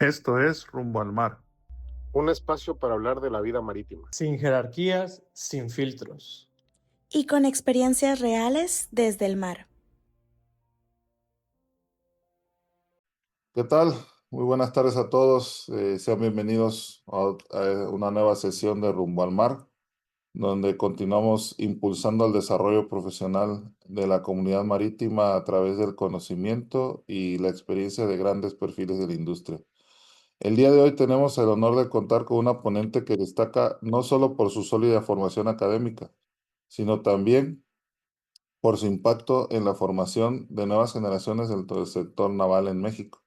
Esto es Rumbo al Mar. Un espacio para hablar de la vida marítima. Sin jerarquías, sin filtros. Y con experiencias reales desde el mar. ¿Qué tal? Muy buenas tardes a todos. Sean bienvenidos a una nueva sesión de Rumbo al Mar, donde continuamos impulsando el desarrollo profesional de la comunidad marítima a través del conocimiento y la experiencia de grandes perfiles de la industria. El día de hoy tenemos el honor de contar con una ponente que destaca no solo por su sólida formación académica, sino también por su impacto en la formación de nuevas generaciones del sector naval en México.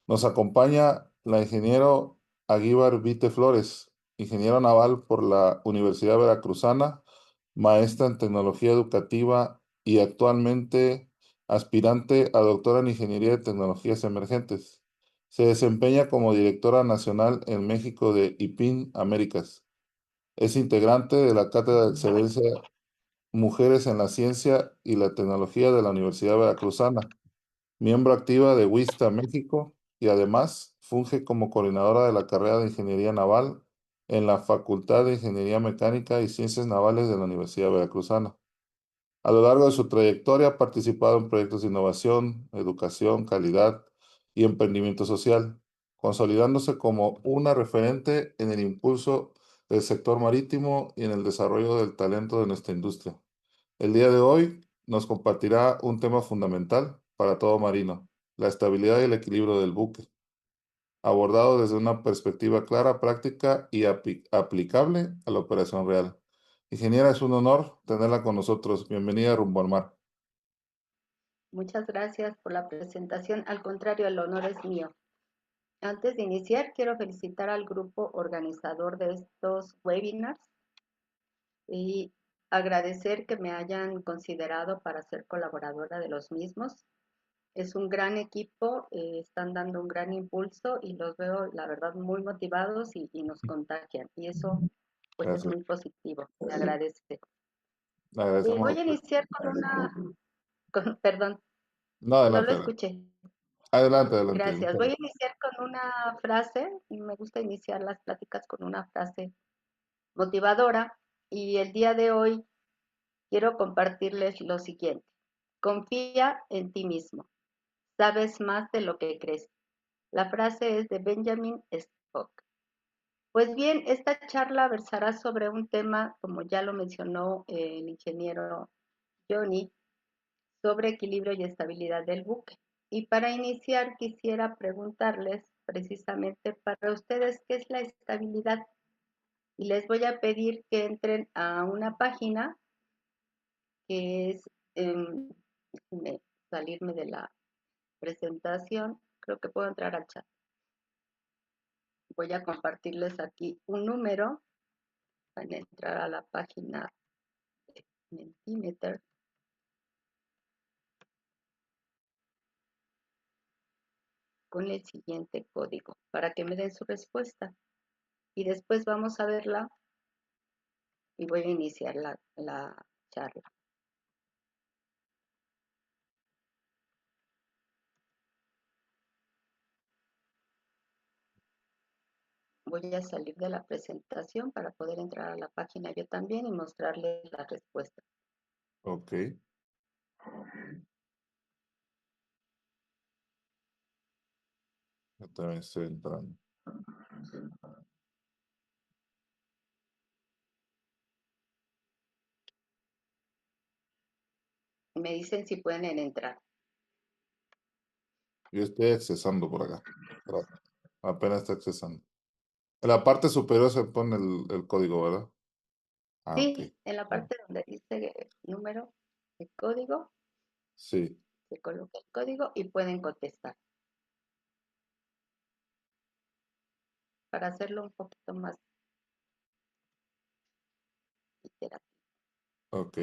Nos acompaña la ingeniero Aguíbar Vite Flores, ingeniero naval por la Universidad Veracruzana, maestra en tecnología educativa y actualmente aspirante a doctora en ingeniería de tecnologías emergentes. Se desempeña como directora nacional en México de IPIN Américas. Es integrante de la Cátedra de Excelencia Mujeres en la Ciencia y la Tecnología de la Universidad Veracruzana, miembro activa de WISTA México y además funge como coordinadora de la carrera de Ingeniería Naval en la Facultad de Ingeniería Mecánica y Ciencias Navales de la Universidad Veracruzana. A lo largo de su trayectoria ha participado en proyectos de innovación, educación, calidad y emprendimiento social, consolidándose como una referente en el impulso del sector marítimo y en el desarrollo del talento de nuestra industria. El día de hoy nos compartirá un tema fundamental para todo marino, la estabilidad y el equilibrio del buque, abordado desde una perspectiva clara, práctica y aplicable a la operación real. Ingeniera, es un honor tenerla con nosotros. Bienvenida a Rumbo al Mar. Muchas gracias por la presentación. Al contrario, el honor es mío. Antes de iniciar, quiero felicitar al grupo organizador de estos webinars y agradecer que me hayan considerado para ser colaboradora de los mismos. Es un gran equipo, están dando un gran impulso y los veo, la verdad, muy motivados y nos contagian. Y eso, pues, es Gracias. muy positivo. Me agradece. Le agradecemos. Voy a iniciar perdón, No, no lo adelante, adelante. escuché. Adelante. Gracias. Voy a iniciar con una frase, y me gusta iniciar las pláticas con una frase motivadora, y el día de hoy quiero compartirles lo siguiente. Confía en ti mismo. Sabes más de lo que crees. La frase es de Benjamin Spock. Pues bien, esta charla versará sobre un tema, como ya lo mencionó el ingeniero Johnny, sobre equilibrio y estabilidad del buque. Y para iniciar quisiera preguntarles precisamente para ustedes qué es la estabilidad. Y les voy a pedir que entren a una página que es, déjenme salirme de la presentación, creo que puedo entrar al chat. Voy a compartirles aquí un número, van a entrar a la página de Mentimeter. Con el siguiente código para que me den su respuesta y después vamos a verla y voy a iniciar la charla. Voy a salir de la presentación para poder entrar a la página yo también y mostrarles la respuesta. Ok. Yo también estoy entrando. Me dicen si pueden entrar. Yo estoy accesando por acá. Apenas está accesando. En la parte superior se pone el código, ¿verdad? Ah, ok. Sí, en la parte donde dice número de código, Sí. se coloca el código y pueden contestar. Para hacerlo un poquito más interactivo. Ok.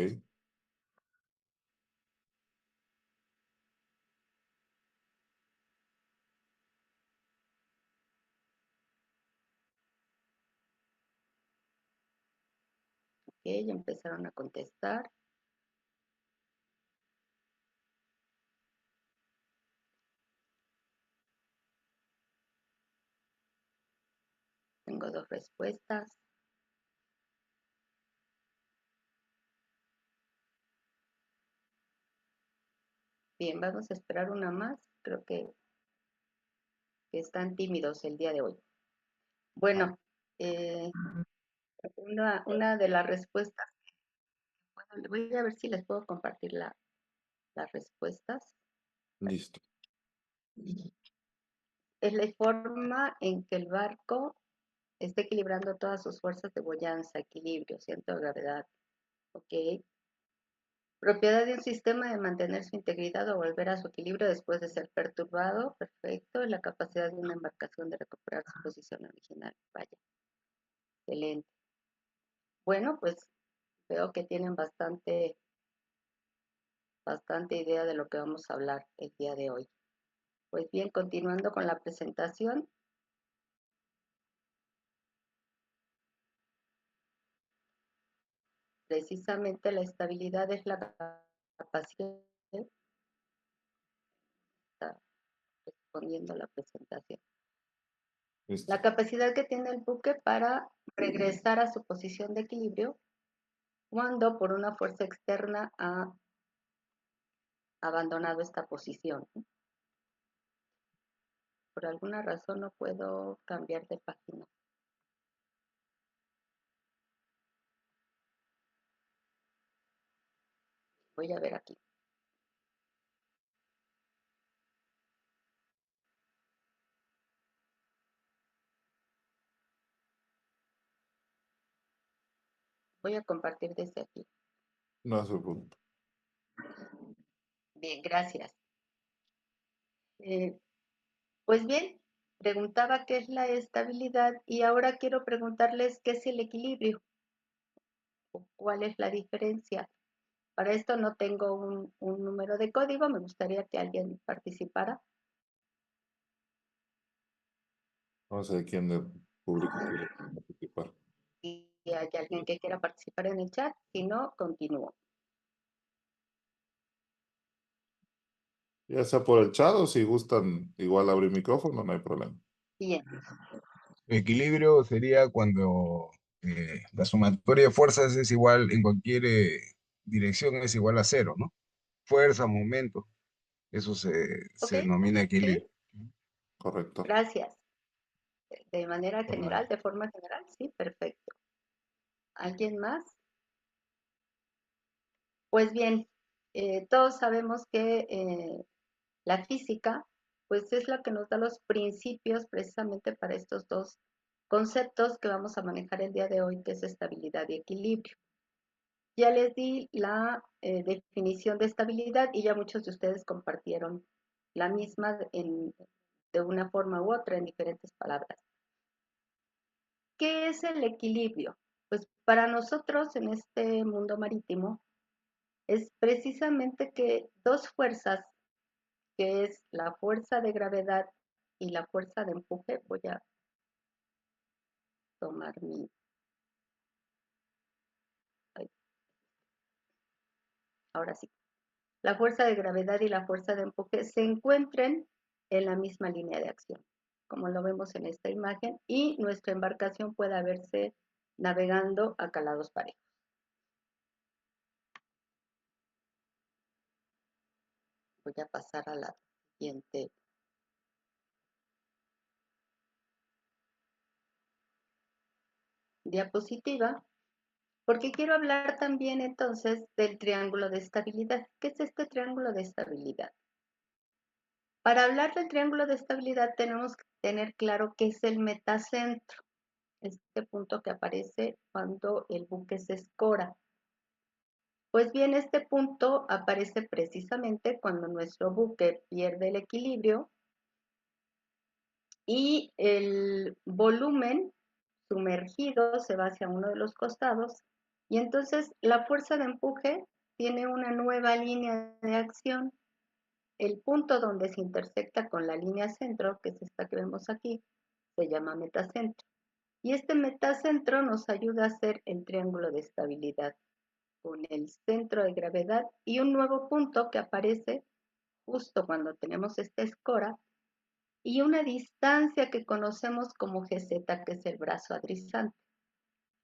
Ok, ya empezaron a contestar. Tengo 2 respuestas. Bien, vamos a esperar una más. Creo que están tímidos el día de hoy. Bueno, una de las respuestas. Bueno, voy a ver si les puedo compartir las respuestas. Listo. Es la forma en que el barco está equilibrando todas sus fuerzas de boyanza, equilibrio, centro de gravedad. Ok. Propiedad de un sistema de mantener su integridad o volver a su equilibrio después de ser perturbado. Perfecto. Es la capacidad de una embarcación de recuperar su posición original. Vaya. Excelente. Bueno, pues veo que tienen bastante idea de lo que vamos a hablar el día de hoy. Pues bien, continuando con la presentación. Precisamente la estabilidad es la capacidad, está respondiendo la presentación, Listo. la capacidad que tiene el buque para regresar a su posición de equilibrio cuando por una fuerza externa ha abandonado esta posición. Por alguna razón no puedo cambiar de página. Voy a ver aquí. Voy a compartir desde aquí. No se preocupe. Bien, gracias. Pues bien, preguntaba qué es la estabilidad y ahora quiero preguntarles qué es el equilibrio. ¿Cuál es la diferencia? Para esto no tengo un número de código, me gustaría que alguien participara. Vamos a ver quién del público quiere participar. Si hay alguien que quiera participar en el chat, si no, continúo. Ya sea por el chat o si gustan igual abrir micrófono, no hay problema. Bien, Equilibrio sería cuando la sumatoria de fuerzas es igual en cualquier dirección, es igual a cero, ¿no? Fuerza, momento, eso ok, se denomina equilibrio. sí, Correcto. gracias. De manera Por general, nada. de forma general, sí, perfecto. ¿Alguien más? Pues bien, todos sabemos que la física, pues es la que nos da los principios precisamente para estos dos conceptos que vamos a manejar el día de hoy, que es estabilidad y equilibrio. Ya les di la definición de estabilidad y ya muchos de ustedes compartieron la misma de una forma u otra en diferentes palabras. ¿Qué es el equilibrio? Pues para nosotros en este mundo marítimo es precisamente que dos fuerzas, que es la fuerza de gravedad y la fuerza de empuje, voy a tomar ahora sí, la fuerza de gravedad y la fuerza de empuje se encuentren en la misma línea de acción, como lo vemos en esta imagen, y nuestra embarcación pueda verse navegando a calados parejos. Voy a pasar a la siguiente. Diapositiva, porque quiero hablar también entonces del triángulo de estabilidad. ¿Qué es este triángulo de estabilidad? Para hablar del triángulo de estabilidad tenemos que tener claro qué es el metacentro, este punto que aparece cuando el buque se escora. Pues bien, este punto aparece precisamente cuando nuestro buque pierde el equilibrio y el volumen sumergido se va hacia uno de los costados y entonces la fuerza de empuje tiene una nueva línea de acción. El punto donde se intersecta con la línea centro, que es esta que vemos aquí, se llama metacentro. Y este metacentro nos ayuda a hacer el triángulo de estabilidad con el centro de gravedad y un nuevo punto que aparece justo cuando tenemos esta escora, y una distancia que conocemos como GZ, que es el brazo adrizante.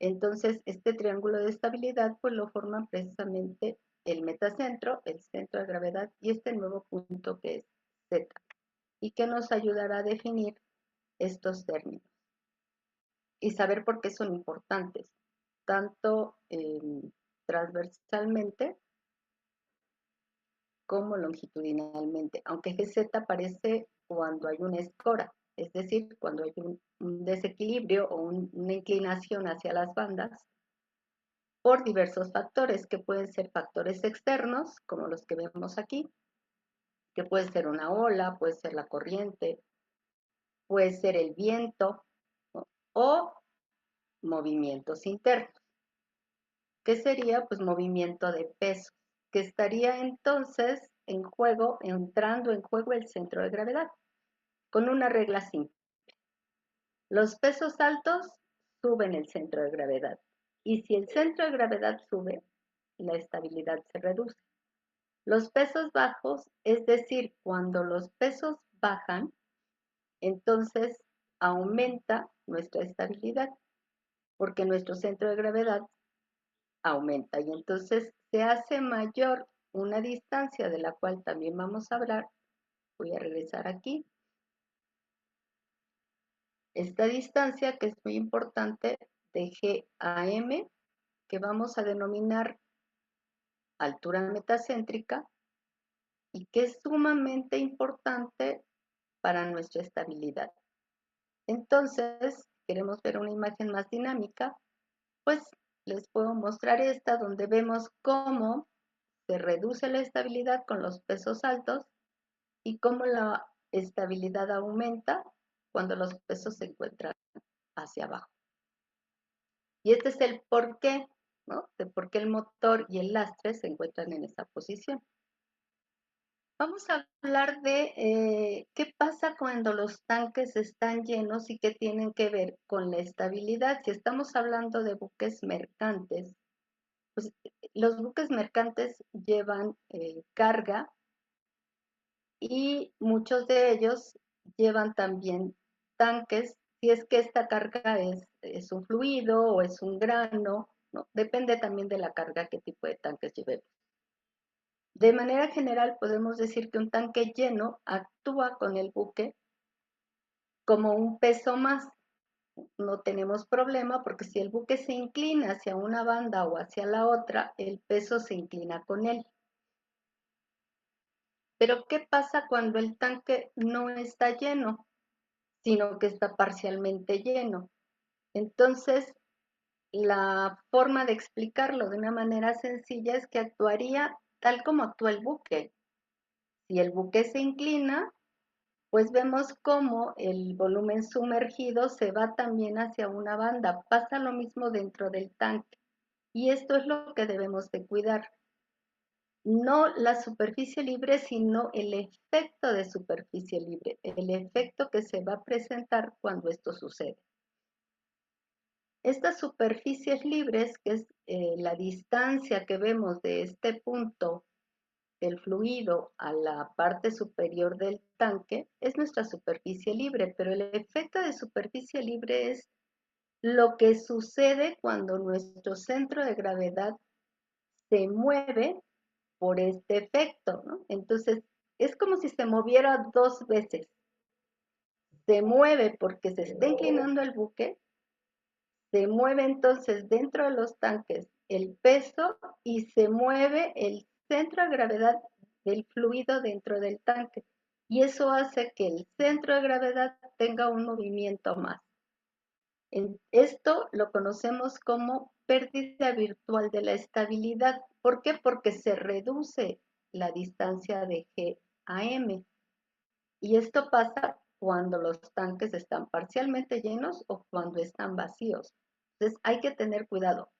Entonces, este triángulo de estabilidad pues lo forman precisamente el metacentro, el centro de gravedad y este nuevo punto que es Z, y que nos ayudará a definir estos términos y saber por qué son importantes, tanto transversalmente como longitudinalmente, aunque GZ aparece cuando hay una escora, es decir, cuando hay un desequilibrio o una inclinación hacia las bandas por diversos factores, que pueden ser factores externos, como los que vemos aquí, que puede ser una ola, puede ser la corriente, puede ser el viento, ¿no? O movimientos internos, que sería pues movimiento de peso, que estaría entonces en juego, entrando en juego el centro de gravedad, con una regla simple. Los pesos altos suben el centro de gravedad, y si el centro de gravedad sube, la estabilidad se reduce. Los pesos bajos, es decir, cuando los pesos bajan, entonces aumenta nuestra estabilidad, porque nuestro centro de gravedad aumenta y entonces se hace mayor una distancia de la cual también vamos a hablar. Voy a regresar aquí. Esta distancia, que es muy importante, de G a M, que vamos a denominar altura metacéntrica y que es sumamente importante para nuestra estabilidad. Entonces, queremos ver una imagen más dinámica, pues les puedo mostrar esta donde vemos cómo se reduce la estabilidad con los pesos altos y cómo la estabilidad aumenta cuando los pesos se encuentran hacia abajo. Y este es el porqué, ¿no? De por qué el motor y el lastre se encuentran en esa posición. Vamos a hablar de qué pasa cuando los tanques están llenos y qué tienen que ver con la estabilidad. Si estamos hablando de buques mercantes, pues los buques mercantes llevan carga y muchos de ellos llevan también tanques, si es que esta carga es un fluido o es un grano, ¿no? Depende también de la carga, qué tipo de tanques llevemos. De manera general podemos decir que un tanque lleno actúa con el buque como un peso más. No tenemos problema porque si el buque se inclina hacia una banda o hacia la otra, el peso se inclina con él. Pero ¿qué pasa cuando el tanque no está lleno, sino que está parcialmente lleno? Entonces, la forma de explicarlo de una manera sencilla es que actuaría tal como actúa el buque. Si el buque se inclina, pues vemos cómo el volumen sumergido se va también hacia una banda. Pasa lo mismo dentro del tanque. Y esto es lo que debemos de cuidar. No la superficie libre, sino el efecto de superficie libre, el efecto que se va a presentar cuando esto sucede. Estas superficies libres, que es la distancia que vemos de este punto del fluido a la parte superior del tanque, es nuestra superficie libre, pero el efecto de superficie libre es lo que sucede cuando nuestro centro de gravedad se mueve por este efecto, ¿no? Entonces, es como si se moviera dos veces. Se mueve porque se está inclinando el buque, se mueve entonces dentro de los tanques el peso y se mueve el centro de gravedad del fluido dentro del tanque. Y eso hace que el centro de gravedad tenga un movimiento más. Esto lo conocemos como pérdida virtual de la estabilidad. ¿Por qué? Porque se reduce la distancia de G a M. Y esto pasa cuando los tanques están parcialmente llenos o cuando están vacíos. Entonces hay que tener cuidado.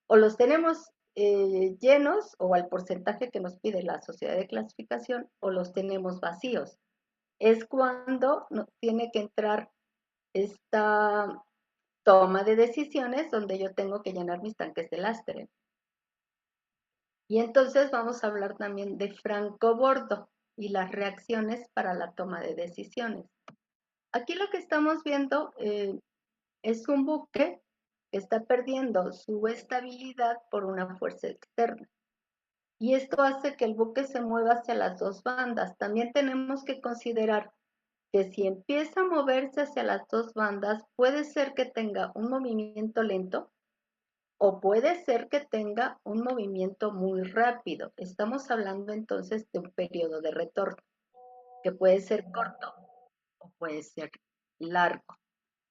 O los tenemos llenos o al porcentaje que nos pide la sociedad de clasificación o los tenemos vacíos. Es cuando tiene que entrar esta toma de decisiones donde yo tengo que llenar mis tanques de lastre. Y entonces vamos a hablar también de francobordo. y las reacciones para la toma de decisiones. Aquí lo que estamos viendo es un buque que está perdiendo su estabilidad por una fuerza externa. Y esto hace que el buque se mueva hacia las dos bandas. También tenemos que considerar que si empieza a moverse hacia las dos bandas, puede ser que tenga un movimiento lento o puede ser que tenga un movimiento muy rápido. Estamos hablando entonces de un periodo de retorno, que puede ser corto o puede ser largo.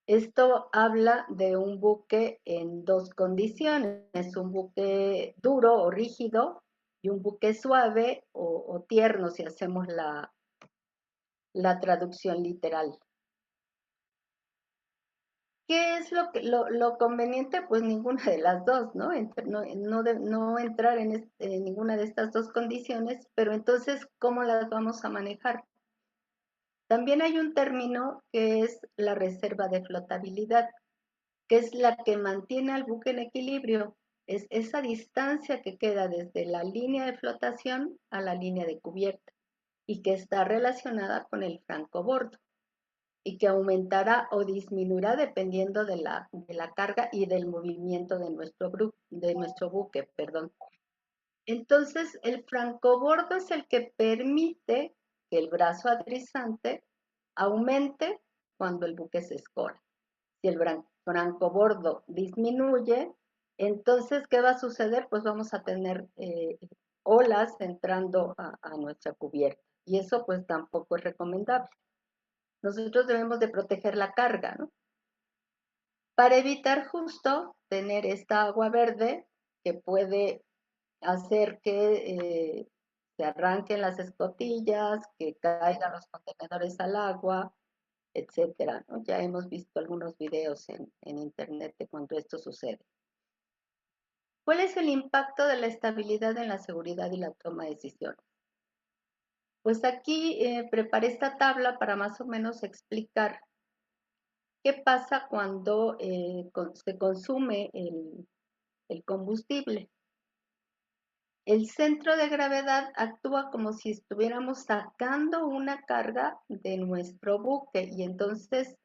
Esto habla de un buque en dos condiciones, un buque duro o rígido y un buque suave o tierno si hacemos la traducción literal. ¿Qué es lo conveniente? Pues ninguna de las dos, ¿no? No entrar en ninguna de estas dos condiciones, pero entonces, ¿cómo las vamos a manejar? También hay un término que es la reserva de flotabilidad, que es la que mantiene al buque en equilibrio. Es esa distancia que queda desde la línea de flotación a la línea de cubierta y que está relacionada con el francobordo y que aumentará o disminuirá dependiendo de la carga y del movimiento de nuestro buque, perdón. Entonces, el francobordo es el que permite que el brazo adrizante aumente cuando el buque se escora. Si el francobordo disminuye, entonces, ¿qué va a suceder? Pues vamos a tener olas entrando a nuestra cubierta y eso pues tampoco es recomendable. Nosotros debemos de proteger la carga, ¿no? Para evitar justo tener esta agua verde que puede hacer que se arranquen las escotillas, que caigan los contenedores al agua, etcétera, ¿no? Ya hemos visto algunos videos en internet de cuando esto sucede. ¿Cuál es el impacto de la estabilidad en la seguridad y la toma de decisiones? Pues aquí preparé esta tabla para más o menos explicar qué pasa cuando se consume el combustible. El centro de gravedad actúa como si estuviéramos sacando una carga de nuestro buque y entonces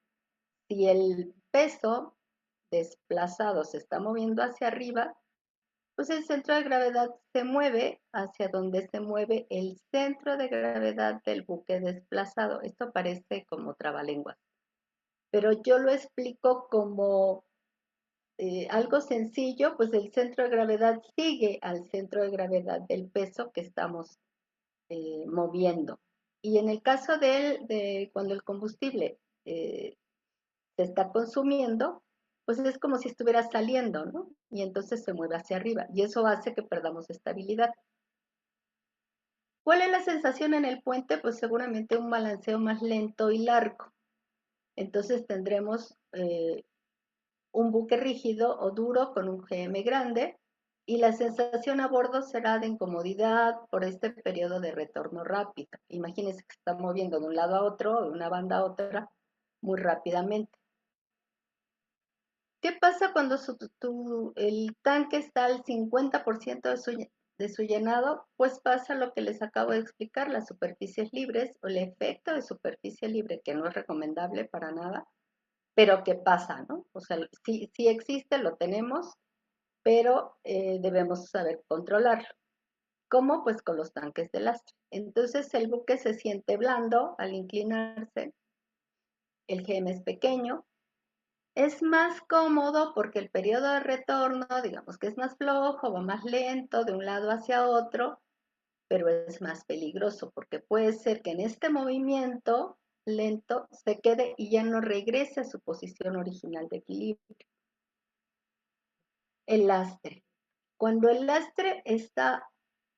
si el peso desplazado se está moviendo hacia arriba, pues el centro de gravedad se mueve hacia donde se mueve el centro de gravedad del buque desplazado. Esto parece como trabalenguas, pero yo lo explico como algo sencillo, pues el centro de gravedad sigue al centro de gravedad del peso que estamos moviendo. Y en el caso de cuando el combustible se está consumiendo, pues es como si estuviera saliendo, ¿no? Y entonces se mueve hacia arriba y eso hace que perdamos estabilidad. ¿Cuál es la sensación en el puente? Pues seguramente un balanceo más lento y largo. Entonces tendremos un buque rígido o duro con un GM grande y la sensación a bordo será de incomodidad por este periodo de retorno rápido. Imagínense que se está moviendo de un lado a otro, de una banda a otra, muy rápidamente. ¿Qué pasa cuando el tanque está al 50% de su llenado? Pues pasa lo que les acabo de explicar, las superficies libres o el efecto de superficie libre, que no es recomendable para nada, pero que pasa, ¿no? O sea, sí existe, lo tenemos, pero debemos saber controlarlo. ¿Cómo? Pues con los tanques de lastre. Entonces el buque se siente blando al inclinarse, el GM es pequeño, es más cómodo porque el periodo de retorno, digamos que es más flojo, va más lento de un lado hacia otro, pero es más peligroso porque puede ser que en este movimiento lento se quede y ya no regrese a su posición original de equilibrio. El lastre. Cuando el lastre está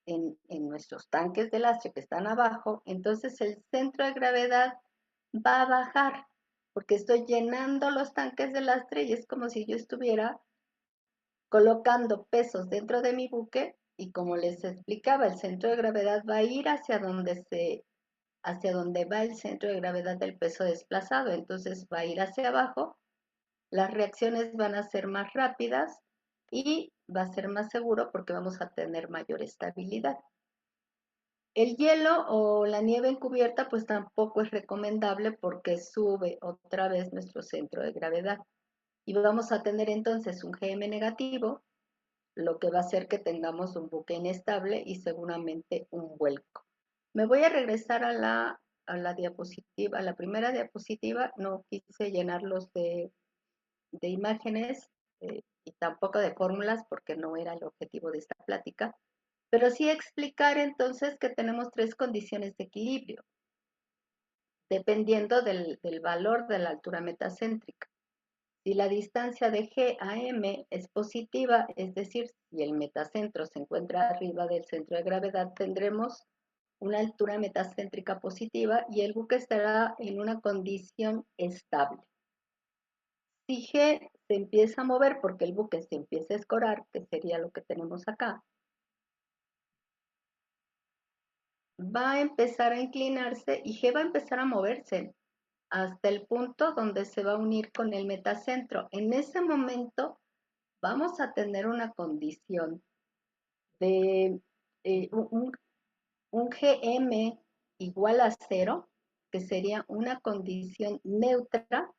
en nuestros tanques de lastre que están abajo, entonces el centro de gravedad va a bajar porque estoy llenando los tanques de lastre y es como si yo estuviera colocando pesos dentro de mi buque y como les explicaba, el centro de gravedad va a ir hacia donde va el centro de gravedad del peso desplazado, entonces va a ir hacia abajo, las reacciones van a ser más rápidas y va a ser más seguro porque vamos a tener mayor estabilidad. El hielo o la nieve encubierta pues tampoco es recomendable porque sube otra vez nuestro centro de gravedad. Y vamos a tener entonces un GM negativo, lo que va a hacer que tengamos un buque inestable y seguramente un vuelco. Me voy a regresar a la diapositiva, a la primera diapositiva. No quise llenarlos de imágenes y tampoco de fórmulas porque no era el objetivo de esta plática, pero sí explicar entonces que tenemos tres condiciones de equilibrio, dependiendo del valor de la altura metacéntrica. Si la distancia de G a M es positiva, es decir, si el metacentro se encuentra arriba del centro de gravedad, tendremos una altura metacéntrica positiva y el buque estará en una condición estable. Si G se empieza a mover porque el buque se empieza a escorar, que sería lo que tenemos acá, va a empezar a inclinarse y G va a empezar a moverse hasta el punto donde se va a unir con el metacentro. En ese momento vamos a tener una condición de un GM igual a 0, que sería una condición neutra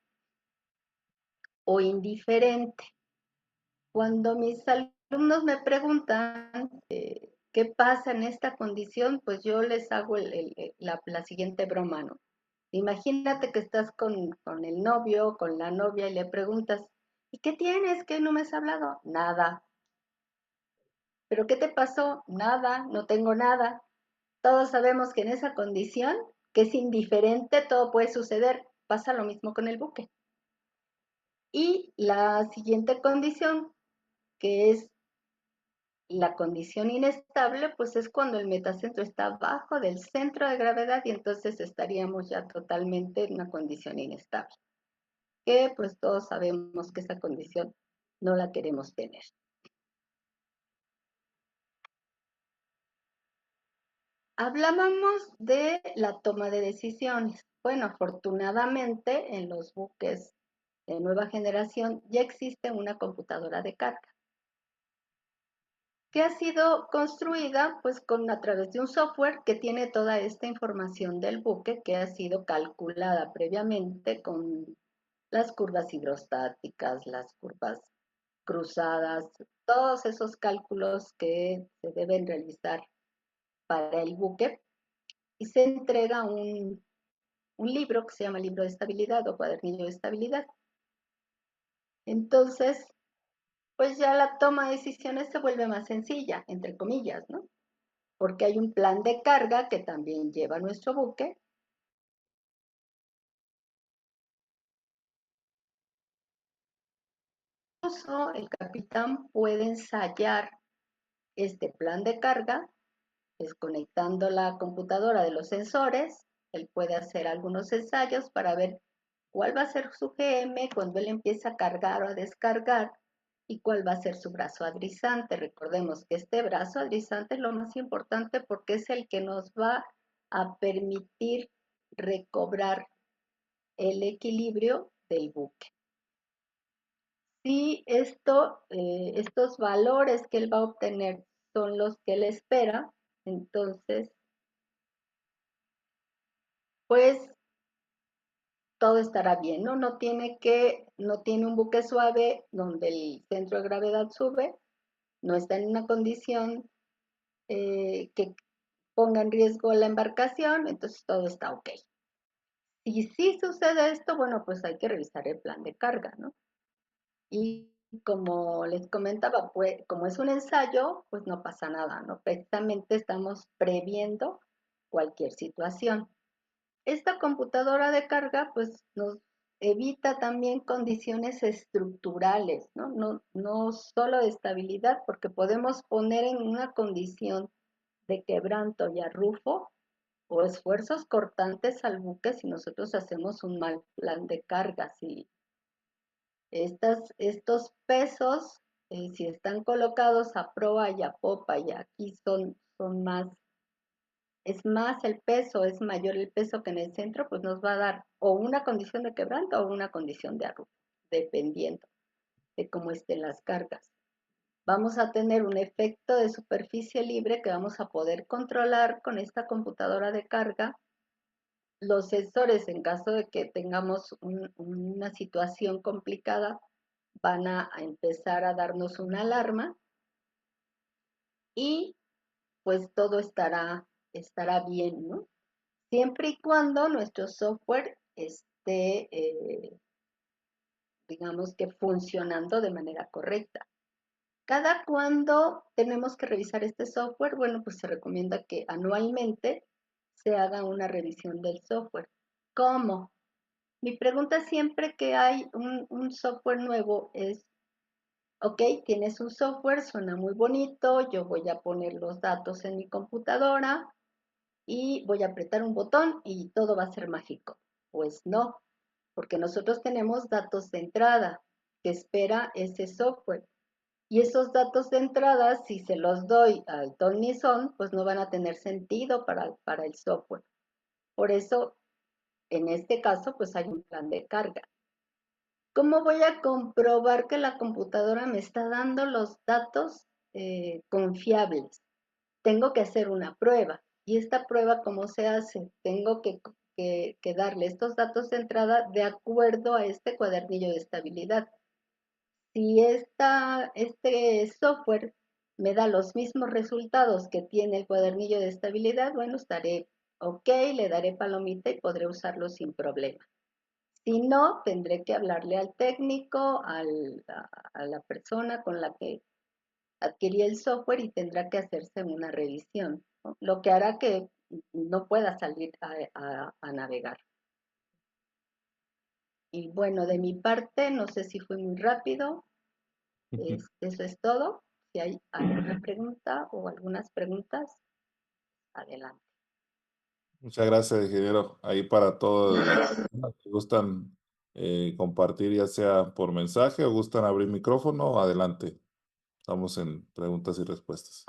o indiferente. Cuando mis alumnos me preguntan qué pasa en esta condición, pues yo les hago la siguiente broma, ¿no? Imagínate que estás con el novio, con la novia y le preguntas, ¿y qué tienes? ¿Qué no me has hablado? Nada. ¿Pero qué te pasó? Nada, no tengo nada. Todos sabemos que en esa condición, que es indiferente, todo puede suceder. Pasa lo mismo con el buque. Y la siguiente condición, que es la condición inestable, pues es cuando el metacentro está abajo del centro de gravedad y entonces estaríamos ya totalmente en una condición inestable. Que pues todos sabemos que esa condición no la queremos tener. Hablábamos de la toma de decisiones. Bueno, afortunadamente en los buques de nueva generación ya existe una computadora de carga que ha sido construida pues a través de un software que tiene toda esta información del buque que ha sido calculada previamente con las curvas hidrostáticas, las curvas cruzadas, todos esos cálculos que se deben realizar para el buque y se entrega un libro que se llama libro de estabilidad o cuadernillo de estabilidad. Entonces, pues ya la toma de decisiones se vuelve más sencilla, entre comillas, ¿no? Porque hay un plan de carga que también lleva nuestro buque. Incluso el capitán puede ensayar este plan de carga, desconectando la computadora de los sensores. Él puede hacer algunos ensayos para ver cuál va a ser su GM cuando él empieza a cargar o a descargar y cuál va a ser su brazo adrizante. Recordemos que este brazo adrizante es lo más importante porque es el que nos va a permitir recobrar el equilibrio del buque. Si estos valores que él va a obtener son los que él espera, entonces, pues todo estará bien, ¿no? No tiene un buque suave donde el centro de gravedad sube, no está en una condición que ponga en riesgo la embarcación, entonces todo está ok. Si sí sucede esto, bueno, pues hay que revisar el plan de carga, ¿no? Y como les comentaba, pues, como es un ensayo, pues no pasa nada, ¿no? Precisamente estamos previendo cualquier situación. Esta computadora de carga, pues nos evita también condiciones estructurales, ¿no? No solo de estabilidad, porque podemos poner en una condición de quebranto y arrufo o esfuerzos cortantes al buque si nosotros hacemos un mal plan de carga. Si estos pesos, si están colocados a proa y a popa y aquí son más, es más el peso, es mayor el peso que en el centro, pues nos va a dar o una condición de quebranto o una condición de arrufo, dependiendo de cómo estén las cargas. vamos a tener un efecto de superficie libre que vamos a poder controlar con esta computadora de carga. Los sensores, en caso de que tengamos una situación complicada, van a empezar a darnos una alarma y pues todo estará bien, ¿no? Siempre y cuando nuestro software esté, digamos que funcionando de manera correcta. ¿Cada cuándo tenemos que revisar este software? Bueno, pues se recomienda que anualmente se haga una revisión del software. ¿Cómo? Mi pregunta siempre que hay un software nuevo es, ok, tienes un software, suena muy bonito, yo voy a poner los datos en mi computadora y voy a apretar un botón y todo va a ser mágico. Pues no, porque nosotros tenemos datos de entrada que espera ese software. Y esos datos de entrada, si se los doy al ton ni son, pues no van a tener sentido para el software. Por eso, en este caso, pues hay un plan de carga. ¿Cómo voy a comprobar que la computadora me está dando los datos confiables? Tengo que hacer una prueba. ¿Y esta prueba cómo se hace? Tengo que darle estos datos de entrada de acuerdo a este cuadernillo de estabilidad. Si este software me da los mismos resultados que tiene el cuadernillo de estabilidad, bueno, estaré ok, le daré palomita y podré usarlo sin problema. Si no, tendré que hablarle al técnico, a la persona con la que adquirí el software y tendrá que hacerse una revisión, ¿no? Lo que hará que no pueda salir a navegar. Y bueno, de mi parte, no sé si fue muy rápido. Eso es todo. Si hay alguna pregunta o algunas preguntas, adelante. Muchas gracias, ingeniero. Ahí para todos los que gustan compartir, ya sea por mensaje o gustan abrir micrófono, adelante. Estamos en preguntas y respuestas.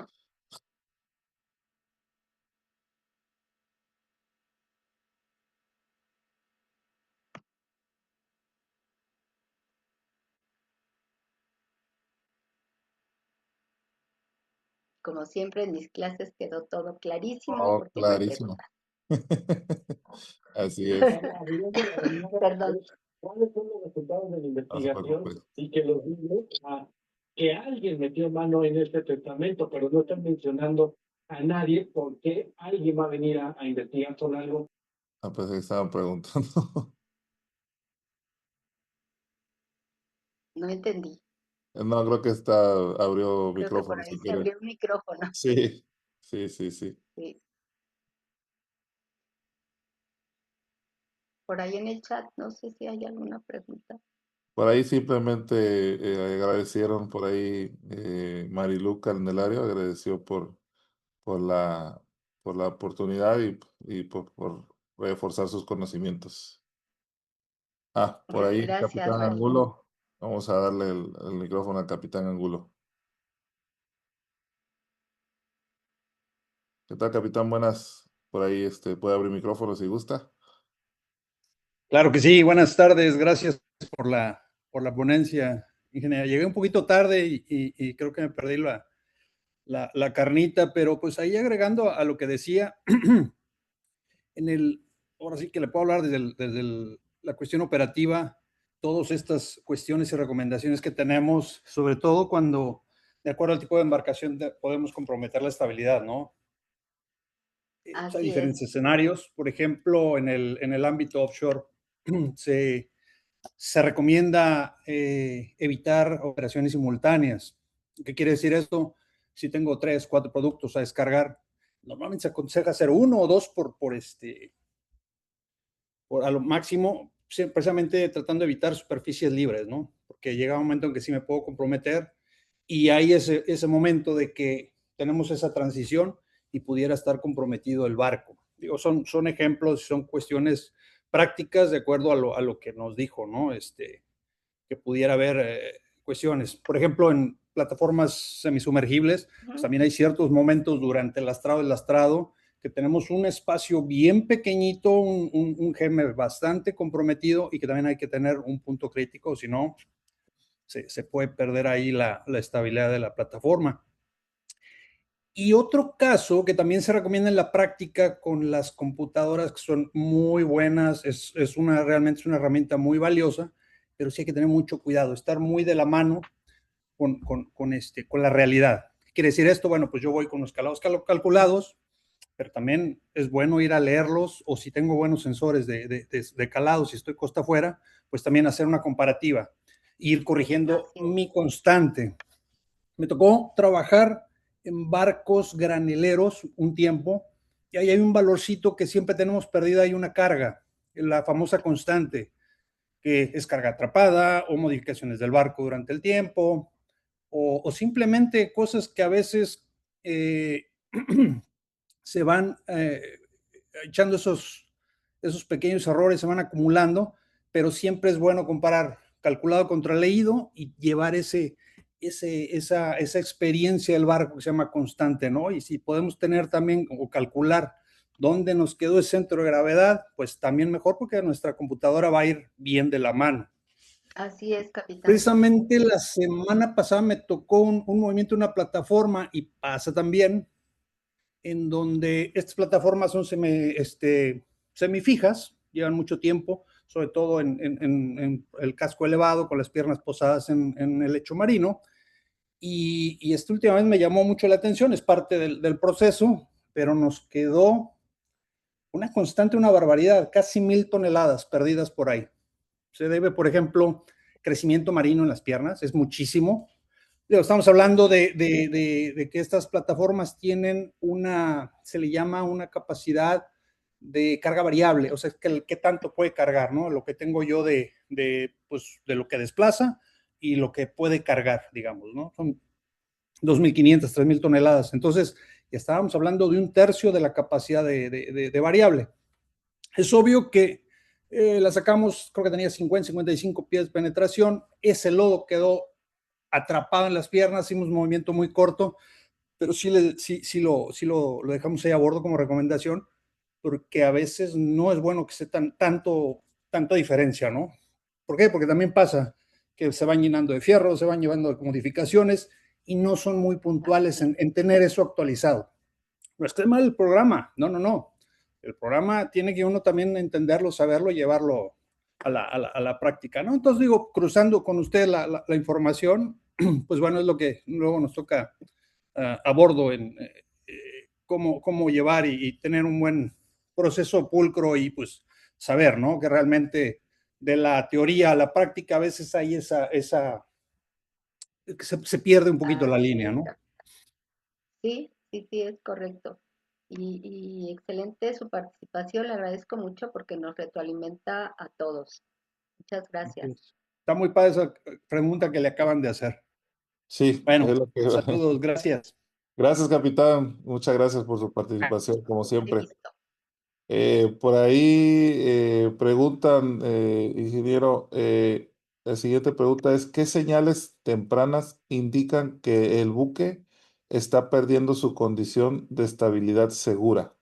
Como siempre, en mis clases quedó todo clarísimo Oh, porque no hay clarísimo. preguntas. Así es, Perdón. ¿Cuáles son los resultados de la no se investigación preocupe. y que los libros que alguien metió mano en este testamento, pero no están mencionando a nadie porque alguien va a venir a investigar sobre algo? Ah, pues ahí estaban preguntando. No entendí. No, creo que abrió Creo que por micrófono ahí si se quiere. abrió un micrófono. Sí, sí, sí, sí. Sí. Por ahí en el chat, no sé si hay alguna pregunta. Por ahí simplemente agradecieron por ahí Marilu Candelario, agradeció por la, por la oportunidad y por reforzar sus conocimientos. Ah, por ahí, Gracias, Capitán Mari. Angulo. Vamos a darle el micrófono al Capitán Angulo. ¿Qué tal, Capitán? Buenas. Por ahí puede abrir micrófono si gusta. Claro que sí, buenas tardes, gracias por la ponencia, ingeniero. Llegué un poquito tarde y creo que me perdí la carnita, pero pues ahí agregando a lo que decía, ahora sí que le puedo hablar desde la cuestión operativa, todas estas cuestiones y recomendaciones que tenemos, sobre todo cuando, de acuerdo al tipo de embarcación, podemos comprometer la estabilidad, ¿no? Pues hay Así es. diferentes escenarios, por ejemplo, en el ámbito offshore se recomienda evitar operaciones simultáneas. ¿Qué quiere decir esto? Si tengo 3, 4 productos a descargar, normalmente se aconseja hacer uno o dos por a lo máximo, precisamente tratando de evitar superficies libres, ¿no? Porque llega un momento en que sí me puedo comprometer y hay ese momento de que tenemos esa transición y pudiera estar comprometido el barco. Digo, son ejemplos, son cuestiones prácticas de acuerdo a lo que nos dijo, ¿no? Que pudiera haber cuestiones. Por ejemplo, en plataformas semisumergibles, pues también hay ciertos momentos durante el lastrado, que tenemos un espacio bien pequeñito, un geme bastante comprometido y que también hay que tener un punto crítico, si no, se puede perder ahí la estabilidad de la plataforma. Y otro caso que también se recomienda en la práctica con las computadoras, que son muy buenas, realmente es una herramienta muy valiosa, pero sí hay que tener mucho cuidado, estar muy de la mano con la realidad. ¿Qué quiere decir esto? Bueno, pues yo voy con los calados calculados, pero también es bueno ir a leerlos, o si tengo buenos sensores de calados y estoy costa afuera, pues también hacer una comparativa, ir corrigiendo mi constante. Me tocó trabajar en barcos granileros un tiempo, y ahí hay un valorcito que siempre tenemos perdida, hay una carga, la famosa constante, que es carga atrapada o modificaciones del barco durante el tiempo, o simplemente cosas que a veces se van echando esos pequeños errores, se van acumulando, pero siempre es bueno comparar calculado contra leído y llevar esa experiencia del barco que se llama constante, ¿no? Y si podemos tener también o calcular dónde nos quedó el centro de gravedad, pues también mejor, porque nuestra computadora va a ir bien de la mano. Así es, capitán. Precisamente la semana pasada me tocó un movimiento de una plataforma, y pasa también, en donde estas plataformas son semifijas, llevan mucho tiempo, sobre todo en el casco elevado, con las piernas posadas en el lecho marino, y esta última vez me llamó mucho la atención, es parte del proceso, pero nos quedó una constante, una barbaridad, casi 1,000 toneladas perdidas por ahí. Se debe, por ejemplo, crecimiento marino en las piernas, es muchísimo. Estamos hablando de que estas plataformas tienen se le llama una capacidad de carga variable, o sea, qué tanto puede cargar, ¿no? Lo que tengo yo pues, de lo que desplaza y lo que puede cargar, digamos, ¿no? Son 2,500, 3,000 toneladas. Entonces, ya estábamos hablando de 1/3 de la capacidad de variable. Es obvio que la sacamos, creo que tenía 50, 55 pies de penetración, ese lodo quedó atrapado en las piernas, hicimos un movimiento muy corto, pero sí lo dejamos ahí a bordo como recomendación, porque a veces no es bueno que sea tanta diferencia, ¿no? ¿Por qué? Porque también pasa que se van llenando de fierro, se van llevando de modificaciones y no son muy puntuales en tener eso actualizado. No es que es mal el programa, no. El programa tiene que uno también entenderlo, saberlo, llevarlo a la práctica, ¿no? Entonces digo, cruzando con usted la información, pues bueno, es lo que luego nos toca a bordo en cómo llevar y tener un buen proceso pulcro, y pues saber, ¿no? Que realmente de la teoría a la práctica a veces hay se pierde un poquito la línea, ¿no? Sí, es correcto. Y excelente su participación, le agradezco mucho porque nos retroalimenta a todos. Muchas gracias. Está muy padre esa pregunta que le acaban de hacer. Sí, Bueno, es lo que... saludos, gracias. Gracias, capitán. Muchas gracias por su participación, como siempre. Listo. Por ahí preguntan, ingeniero, la siguiente pregunta es, ¿qué señales tempranas indican que el buque está perdiendo su condición de estabilidad segura?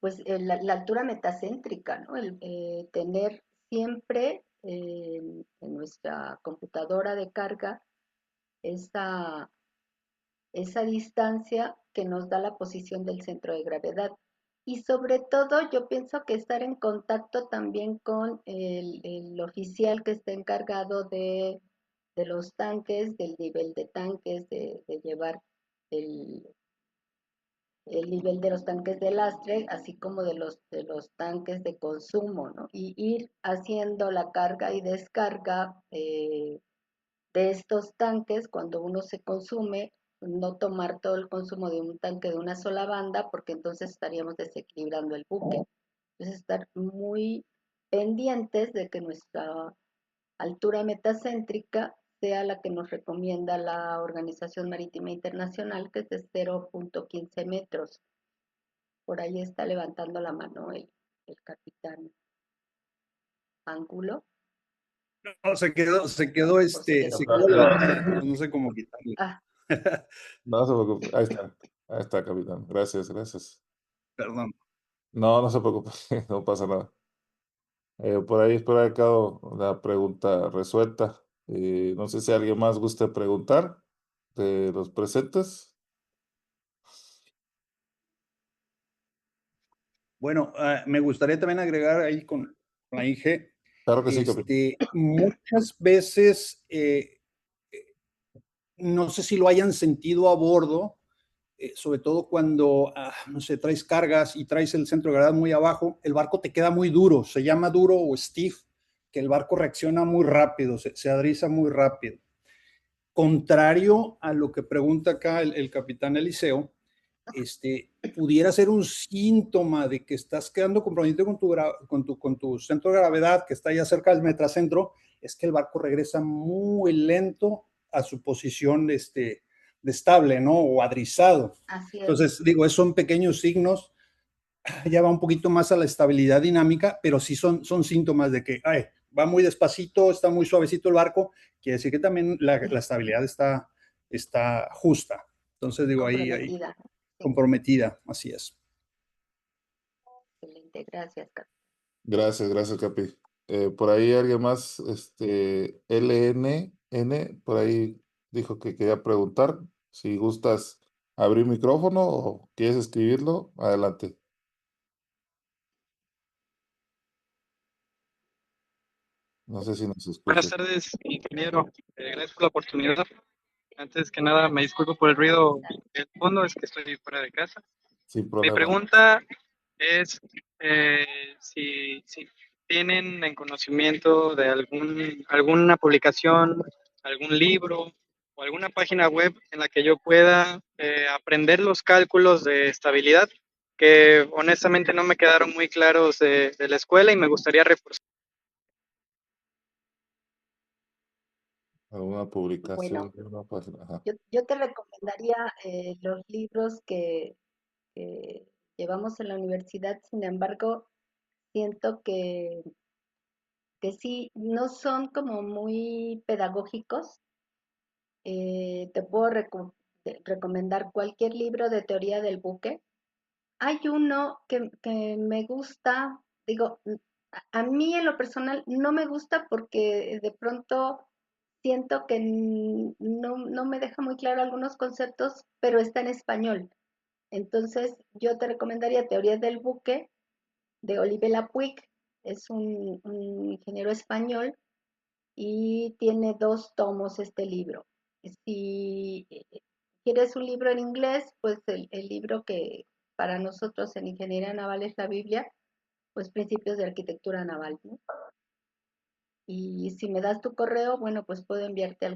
Pues la altura metacéntrica, ¿no? Tener siempre en nuestra computadora de carga esa distancia que nos da la posición del centro de gravedad. Y sobre todo yo pienso que estar en contacto también con el oficial que está encargado de los tanques, del nivel de tanques, de llevar el nivel de los tanques de lastre, así como de los tanques de consumo, ¿no? Y ir haciendo la carga y descarga de estos tanques cuando uno se consume, no tomar todo el consumo de un tanque de una sola banda, porque entonces estaríamos desequilibrando el buque. Entonces estar muy pendientes de que nuestra altura metacéntrica sea la que nos recomienda la Organización Marítima Internacional, que es de 0,15 metros. Por ahí está levantando la mano el capitán Ángulo. No, se quedó no sé cómo quitarle. No se preocupe. Ahí está, capitán. Gracias. Perdón. No se preocupe, no pasa nada. Por ahí espero haber quedado la pregunta resuelta. No sé si alguien más guste preguntar de los presentes. Bueno, me gustaría también agregar ahí con la Inge, Claro que sí, capitán. muchas veces, no sé si lo hayan sentido a bordo, sobre todo cuando, no sé, traes cargas y traes el centro de gravedad muy abajo, el barco te queda muy duro, se llama duro o stiff, que el barco reacciona muy rápido, se adriza muy rápido. Contrario a lo que pregunta acá el capitán Eliseo, pudiera ser un síntoma de que estás quedando comprometido con tu centro de gravedad, que está ya cerca del metracentro, es que el barco regresa muy lento a su posición de estable, ¿no? O adrizado. Así es. Entonces, digo, esos son pequeños signos, ya va un poquito más a la estabilidad dinámica, pero sí son síntomas de que ay, va muy despacito, está muy suavecito el barco, quiere decir que también la estabilidad está justa. Entonces, digo, ahí Comprometida. Sí, comprometida, así es. excelente. Gracias, Carlos. Gracias, Capi. Por ahí alguien más, LNN, por ahí dijo que quería preguntar. Si gustas abrir micrófono o quieres escribirlo, adelante. No sé si nos Buenas escuchas. tardes, ingeniero. Gracias por la oportunidad. Antes que nada, me disculpo por el ruido del fondo, es que estoy fuera de casa. Sin Mi problema. pregunta es si tienen en conocimiento de alguna publicación, algún libro o alguna página web en la que yo pueda aprender los cálculos de estabilidad, que honestamente no me quedaron muy claros de la escuela y me gustaría reforzar. ¿Alguna publicación? Bueno, ¿Alguna página? Ajá. yo te recomendaría los libros que llevamos en la universidad. Sin embargo, siento que sí, no son como muy pedagógicos. Te puedo recomendar cualquier libro de teoría del buque. Hay uno que me gusta, digo, a mí en lo personal no me gusta porque de pronto siento que no me deja muy claro algunos conceptos, pero está en español. Entonces, yo te recomendaría Teoría del buque de Oliver Puig. Es un ingeniero español y tiene 2 tomos este libro. Si quieres un libro en inglés, pues el libro que para nosotros en Ingeniería Naval es la Biblia, pues Principios de Arquitectura Naval, ¿no? Y si me das tu correo, bueno, pues puedo enviarte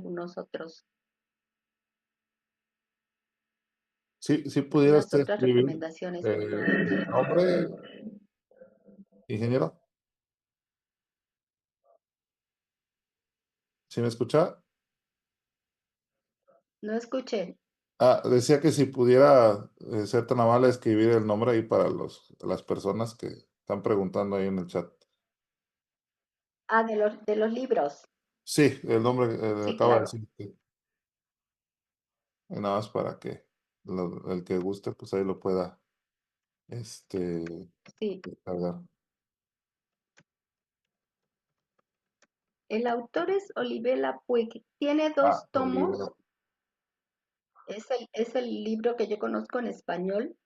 Sí, pudiera algunas usted otras escribir recomendaciones. el nombre, ingeniero. ¿Sí me escucha? No escuché. Decía que si pudiera ser tan amable escribir el nombre ahí para las personas que están preguntando ahí en el chat. De los libros. Sí, el nombre Sí, acaba de claro. decir. Nada más para que el que guste, pues ahí lo pueda Sí. cargar. El autor es Olivella Puig. Tiene 2 tomos. Olivia, Es el libro que yo conozco en español.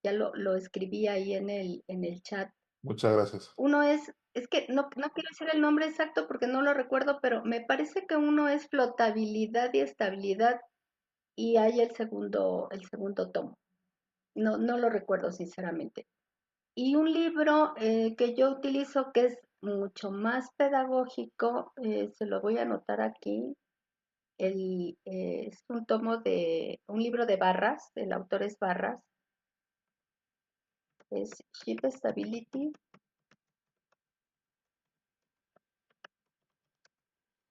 Ya lo escribí ahí en el chat. muchas gracies. Uno es que no quiero decir el nombre exacto porque no lo recuerdo, pero me parece que uno es flotabilidad y estabilidad y hay el segundo tomo. No lo recuerdo sinceramente. Y un libro que yo utilizo que es mucho más pedagógico, se lo voy a anotar aquí. Es un libro de Barras, el autor es Barras, es Ship Stability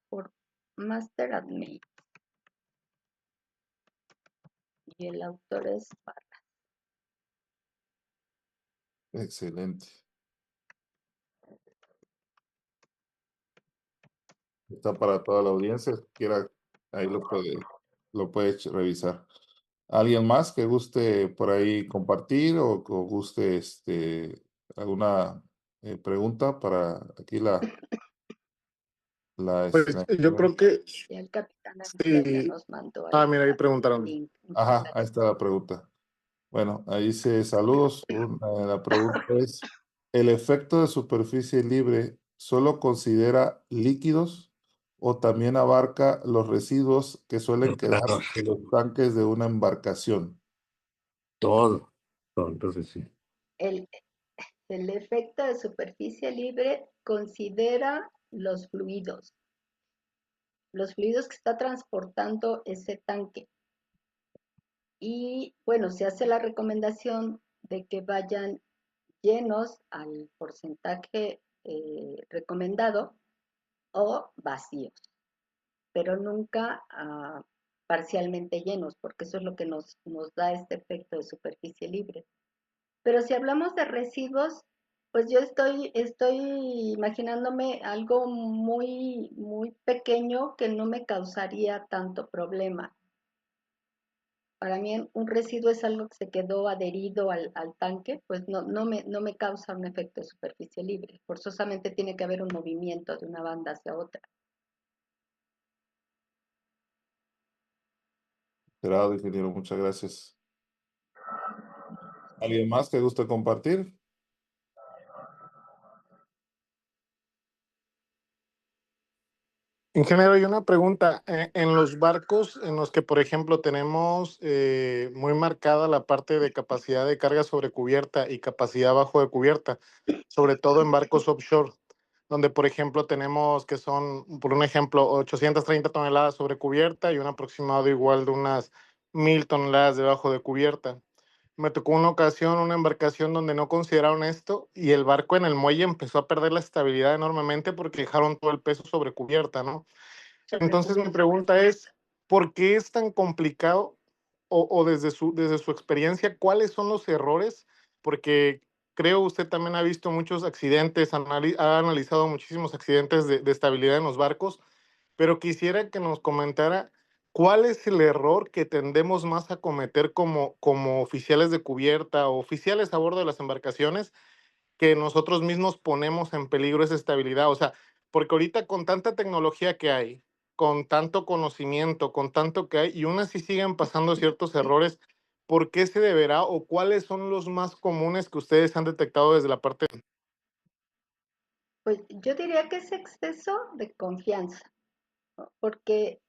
por Master and Mate. Y el autor es Barras. Excelente. Está para toda la audiencia. Quiera, ahí lo puede revisar. ¿Alguien más que guste por ahí compartir o guste alguna pregunta para aquí Pues yo creo que Ya el capitán Antonio sí. nos mandó ahí Ah, mira, ahí el preguntaron. link. Ajá, ahí está la pregunta. Bueno, ahí dice saludos. La pregunta es, ¿el efecto de superficie libre solo considera líquidos o también abarca los residuos que suelen quedar en los tanques de una embarcación? Todo. Entonces sí. El efecto de superficie libre considera los fluidos que está transportando ese tanque. Y bueno, se hace la recomendación de que vayan llenos al porcentaje recomendado o vacíos, pero nunca parcialmente llenos, porque eso es lo que nos da este efecto de superficie libre. Pero si hablamos de residuos, pues yo estoy imaginándome algo muy, muy pequeño que no me causaría tanto problema. Para mí un residuo es algo que se quedó adherido al tanque, pues no me causa un efecto de superficie libre. Forzosamente tiene que haber un movimiento de una banda hacia otra. Gerardo, ingeniero, muchas gracias. ¿Alguien más que guste compartir? Ingeniero, hay una pregunta. En los barcos en los que, por ejemplo, tenemos muy marcada la parte de capacidad de carga sobre cubierta y capacidad bajo de cubierta, sobre todo en barcos offshore, donde, por ejemplo, tenemos que son, por un ejemplo, 830 toneladas sobre cubierta y un aproximado igual de unas 1000 toneladas debajo de cubierta. Me tocó una ocasión una embarcación donde no consideraron esto y el barco en el muelle empezó a perder la estabilidad enormemente porque dejaron todo el peso sobre cubierta, ¿no? Entonces mi pregunta es, ¿por qué es tan complicado o desde su experiencia, cuáles son los errores? Porque creo usted también ha visto muchos accidentes, ha analizado muchísimos accidentes de estabilidad en los barcos, pero quisiera que nos comentara cuál es el error que tendemos más a cometer como oficiales de cubierta o oficiales a bordo de las embarcaciones, que nosotros mismos ponemos en peligro esa estabilidad. O sea, porque ahorita con tanta tecnología que hay, con tanto conocimiento, con tanto que hay, y aún así siguen pasando ciertos errores, ¿por qué se deberá o cuáles son los más comunes que ustedes han detectado desde la parte? Pues yo diría que es exceso de confianza, ¿no? Porque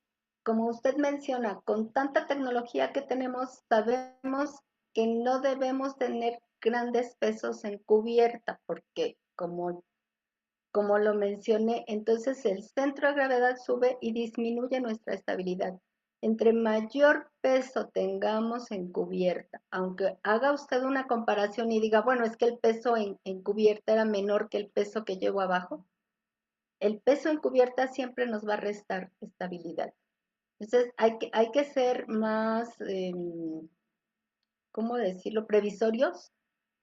como usted menciona, con tanta tecnología que tenemos, sabemos que no debemos tener grandes pesos en cubierta, porque como lo mencioné, entonces el centro de gravedad sube y disminuye nuestra estabilidad. Entre mayor peso tengamos en cubierta, aunque haga usted una comparación y diga, bueno, es que el peso en cubierta era menor que el peso que llevo abajo, el peso en cubierta siempre nos va a restar estabilidad. Entonces hay que ser más, ¿cómo decirlo?, previsorios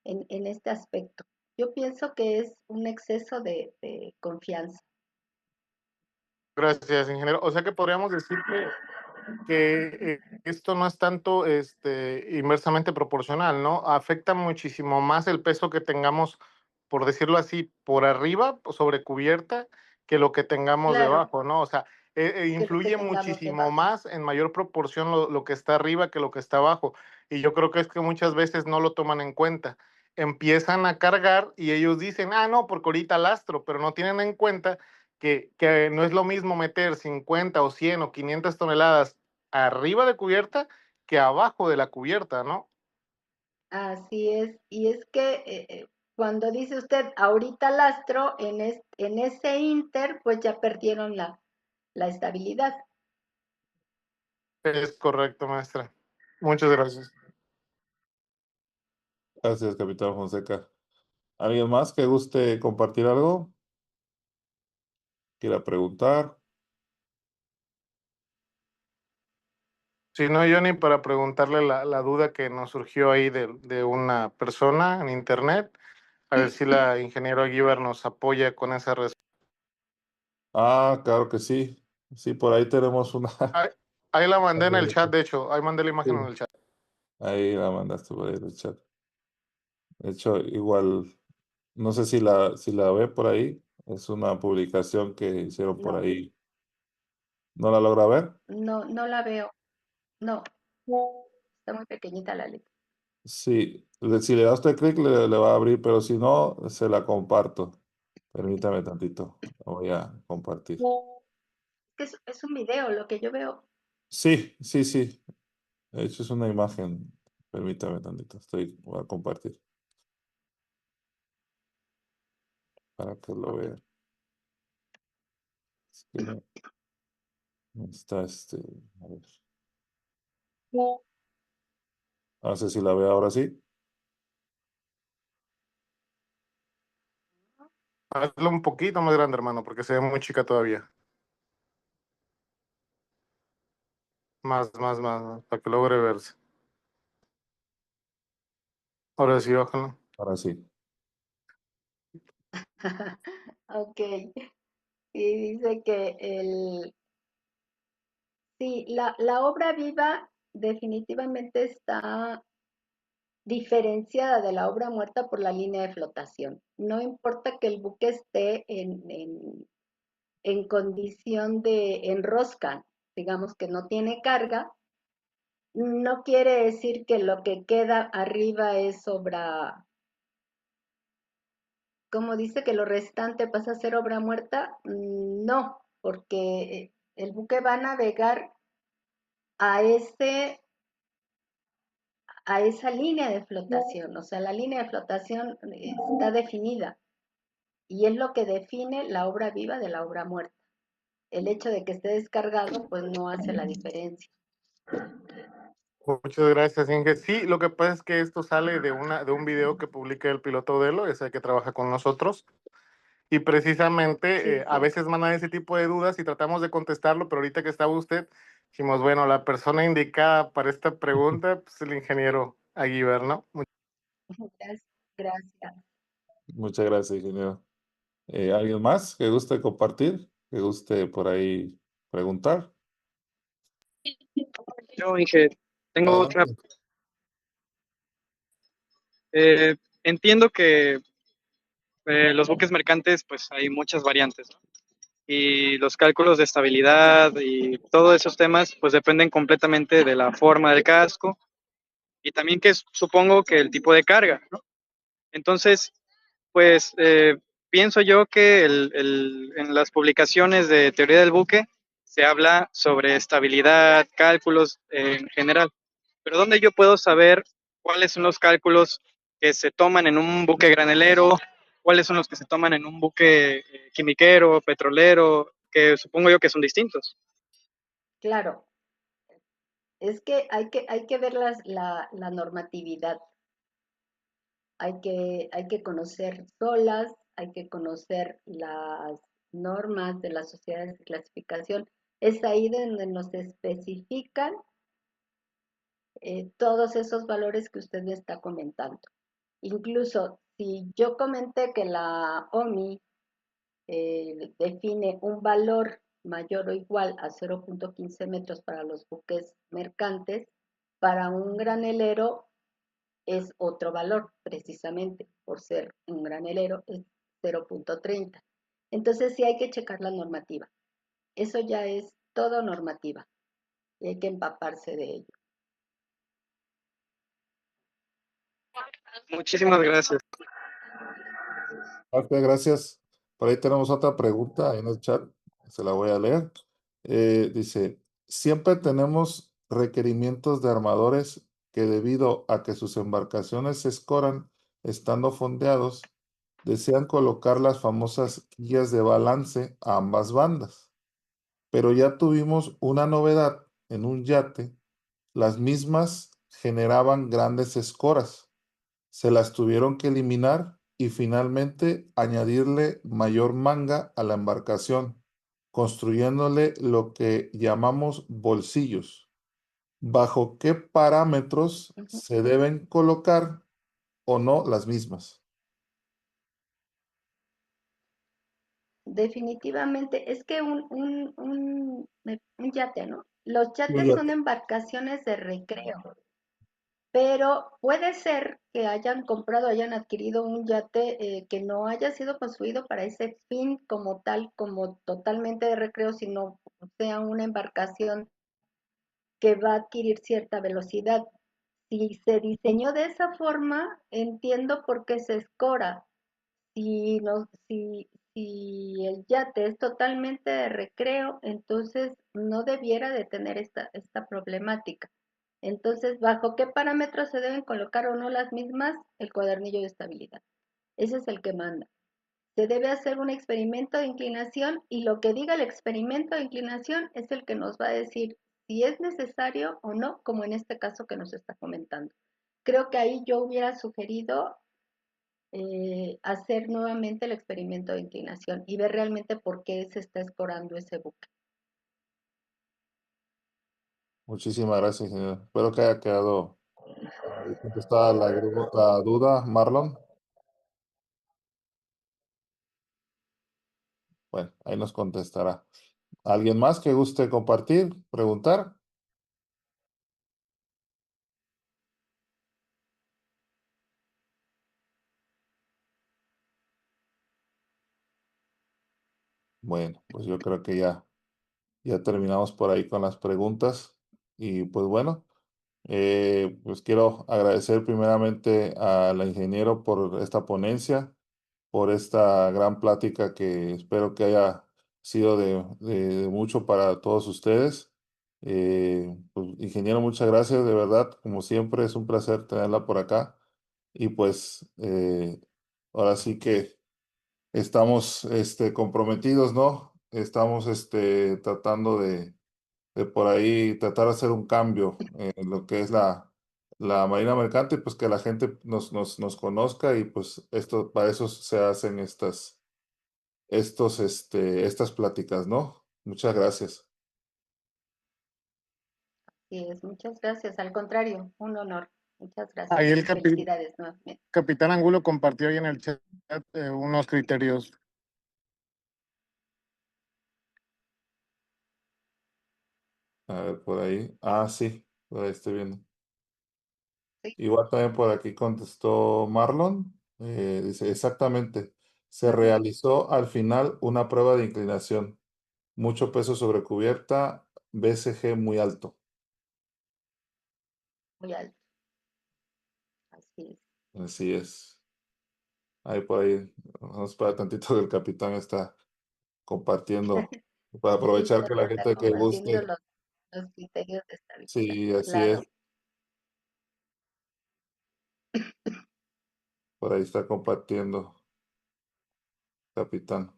en este aspecto. Yo pienso que es un exceso de confianza. Gracias, ingeniero. O sea que podríamos decir que esto no es tanto inversamente proporcional, ¿no? Afecta muchísimo más el peso que tengamos, por decirlo así, por arriba, sobre cubierta, que lo que tengamos Claro, debajo, ¿no? O sea, que lo que influye tengamos muchísimo debajo. más, en mayor proporción, lo que está arriba que lo que está abajo. Y yo creo que es que muchas veces no lo toman en cuenta. Empiezan a cargar y ellos dicen, ah, no, porque ahorita lastro, pero no tienen en cuenta que no es lo mismo meter 50 o 100 o 500 toneladas arriba de cubierta que abajo de la cubierta, ¿no? Así es. Y es que cuando dice usted ahorita lastro, en ese inter, pues ya perdieron la estabilidad. Es correcto, maestra. Muchas gracias. Gracias, capitán Fonseca. ¿Alguien más que guste compartir algo? ¿Quiera preguntar? Si no, Johnny, para preguntarle la duda que nos surgió ahí de una persona en internet, a ver si la ingeniero Aguilar nos apoya con esa respuesta. Ah, claro que sí. Sí, por ahí tenemos una. Ahí la mandé en el chat, de hecho, ahí mandé la imagen en el Sí, chat. ahí la mandaste por ahí en el chat. De hecho, igual No sé si la ve por ahí. Es una publicación que hicieron por No, ahí. ¿No la logra ver? no la veo. No, está muy pequeñita la letra. Sí, si le da usted clic le va a abrir, pero si no, se la comparto. Permítame tantito. La voy a compartir. Es un video lo que yo veo. Sí, sí, sí. De hecho, es una imagen. Permítame tantito. Voy a compartir para que lo vea. Es que no está a ver. No sé si la ve ahora sí. Hazlo un poquito más grande, hermano, porque se ve muy chica todavía. Más, para que logre verse. Ahora sí, bájalo. Ahora sí. Ok. Y dice que sí, la obra viva definitivamente está diferenciada de la obra muerta por la línea de flotación. No importa que el buque esté en condición de enrosca, digamos que no tiene carga, no quiere decir que lo que queda arriba es obra, como dice que lo restante pasa a ser obra muerta, no, porque el buque va a navegar a a esa línea de flotación, o sea, la línea de flotación está definida y es lo que define la obra viva de la obra muerta. El hecho de que esté descargado, pues no hace la diferencia. Muchas gracias, Inge. Sí, lo que pasa es que esto sale de un video que publica el piloto Odelo, ese que trabaja con nosotros. Y precisamente Sí, a sí. veces mandan ese tipo de dudas y tratamos de contestarlo, pero ahorita que estaba usted, dijimos, bueno, la persona indicada para esta pregunta, pues el ingeniero Aguilar, ¿no? Gracias, gracias. Muchas gracias, ingeniero. ¿Alguien más que guste compartir? Que guste por ahí preguntar. Yo, Inge, tengo otra. Adelante. Eh, entiendo que los buques mercantes, pues hay muchas variantes, ¿no? Y los cálculos de estabilidad y todos esos temas, pues dependen completamente de la forma del casco y también que supongo que el tipo de carga, ¿no? Entonces, pues pienso yo que en las publicaciones de teoría del buque se habla sobre estabilidad, cálculos en general, pero ¿dónde yo puedo saber cuáles son los cálculos que se toman en un buque granelero, cuáles son los que se toman en un buque quimiquero, petrolero, que supongo yo que son distintos? Claro, es que hay que ver la normatividad. Hay que conocer solas, hay que conocer las normas de las sociedades de clasificación. Es ahí donde nos especifican todos esos valores que usted me está comentando. Incluso si yo comenté que la OMI define un valor mayor o igual a 0.15 metros para los buques mercantes, para un granelero es otro valor, precisamente por ser un granelero es 0.30. Entonces sí hay que checar la normativa. Eso ya es todo normativa y hay que empaparse de ello. Muchísimas gracias. Ok, gracias. Por ahí tenemos otra pregunta en el chat. Se la voy a leer. Dice, siempre tenemos requerimientos de armadores que debido a que sus embarcaciones se escoran estando fondeados, desean colocar las famosas guías de balance a ambas bandas. Pero ya tuvimos una novedad en un yate. Las mismas generaban grandes escoras. Se las tuvieron que eliminar y finalmente añadirle mayor manga a la embarcación, construyéndole lo que llamamos bolsillos. ¿Bajo qué parámetros se deben colocar o no las mismas? Definitivamente, es que un yate, ¿no? Los Un yates son yate. embarcaciones de recreo. pero puede ser que hayan comprado, hayan adquirido un yate que no haya sido construido para ese fin como tal, como totalmente de recreo, sino sea una embarcación que va a adquirir cierta velocidad. Si se diseñó de esa forma, entiendo por qué se escora. Si, no, si el yate es totalmente de recreo, entonces no debiera de tener esta problemática. Entonces, ¿bajo qué parámetros se deben colocar o no las mismas? El cuadernillo de estabilidad. Ese es el que manda. Se debe hacer un experimento de inclinación y lo que diga el experimento de inclinación es el que nos va a decir si es necesario o no, como en este caso que nos está comentando. Creo que ahí yo hubiera sugerido hacer nuevamente el experimento de inclinación y ver realmente por qué se está escorando ese buque. Muchísimas gracias, ingeniero. Espero que haya quedado contestada la duda, Marlon. Bueno, ahí nos contestará. ¿Alguien más que guste compartir, preguntar? Bueno, pues yo creo que ya terminamos por ahí con las preguntas. Y pues bueno, pues quiero agradecer primeramente al ingeniero por esta ponencia, por esta gran plática que espero que haya sido de mucho para todos ustedes. Pues, ingeniero, muchas gracias, de verdad, como siempre es un placer tenerla por acá. Y pues ahora sí que estamos comprometidos, ¿no? Estamos tratando de por ahí tratar de hacer un cambio en lo que es la marina mercante, pues que la gente nos conozca y pues esto, para eso se hacen estas pláticas, ¿no? Muchas gracias. Así es, muchas gracias. Al contrario, un honor. Muchas gracias. Ahí el Felicidades nuevamente. capitán Angulo compartió ahí en el chat unos criterios. A ver, por ahí. Ah, sí, por ahí estoy viendo. Sí. Igual también por aquí contestó Marlon. Dice, exactamente, se realizó al final una prueba de inclinación. Mucho peso sobre cubierta, BCG muy alto. Muy alto. Así es. Así es. Ahí por ahí, vamos a esperar tantito que el capitán está compartiendo para Sí, aprovechar que porque la está gente que compartiendo guste. los criterios de estabilidad. Sí, así Claro. es. Por ahí está compartiendo, capitán.